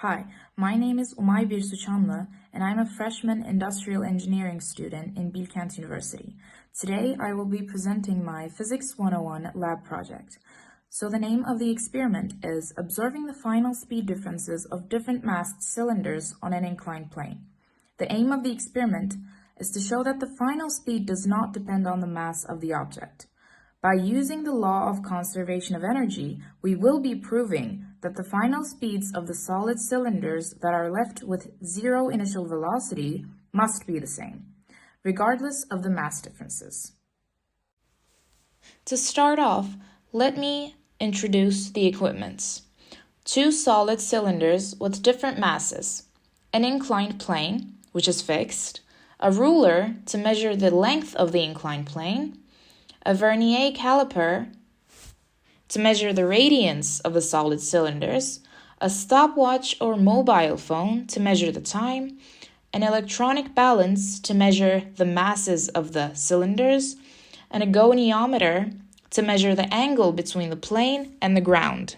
Hi, my name is Umay Birsu Çanlı, and I'm a freshman industrial engineering student in Bilkent University. Today, I will be presenting my Physics 101 lab project. So the name of the experiment is Observing the Final Speed Differences of Different Massed Cylinders on an Inclined Plane. The aim of the experiment is to show that the final speed does not depend on the mass of the object. By using the law of conservation of energy, we will be proving that the final speeds of the solid cylinders that are left with zero initial velocity must be the same, regardless of the mass differences. To start off, let me introduce the equipment. Two solid cylinders with different masses, an inclined plane, which is fixed, a ruler to measure the length of the inclined plane, a vernier caliper to measure the radiance of the solid cylinders, a stopwatch or mobile phone to measure the time, an electronic balance to measure the masses of the cylinders, and a goniometer to measure the angle between the plane and the ground.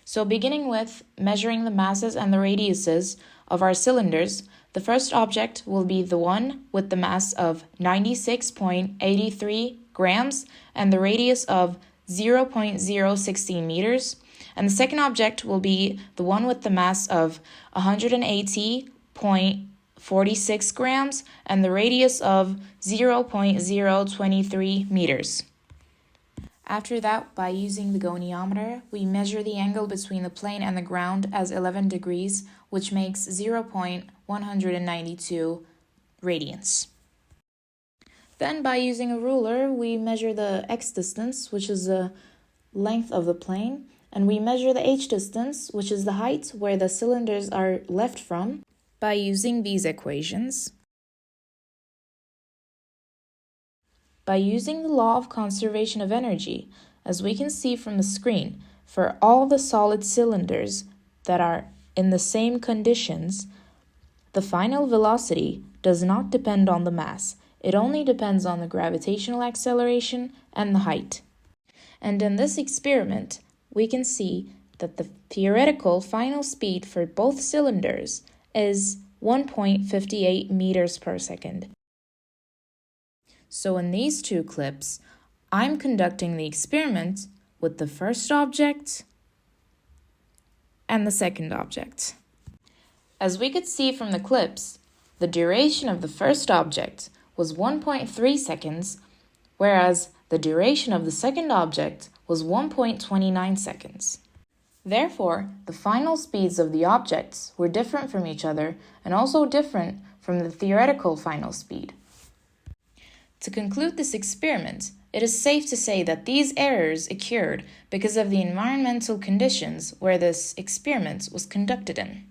So beginning with measuring the masses and the radiuses of our cylinders, the first object will be the one with the mass of 96.83 grams and the radius of 0.016 meters, and the second object will be the one with the mass of 180.46 grams and the radius of 0.023 meters. After that, by using the goniometer, we measure the angle between the plane and the ground as 11 degrees, which makes 0.192 radians. Then, by using a ruler, we measure the x distance, which is the length of the plane, and we measure the h distance, which is the height where the cylinders are left from, by using these equations. By using the law of conservation of energy, as we can see from the screen, for all the solid cylinders that are in the same conditions, the final velocity does not depend on the mass. It only depends on the gravitational acceleration and the height. And in this experiment, we can see that the theoretical final speed for both cylinders is 1.58 meters per second. So in these two clips, I'm conducting the experiment with the first object and the second object. As we could see from the clips, the duration of the first object was 1.3 seconds, whereas the duration of the second object was 1.29 seconds. Therefore, the final speeds of the objects were different from each other and also different from the theoretical final speed. To conclude this experiment, it is safe to say that these errors occurred because of the environmental conditions where this experiment was conducted in.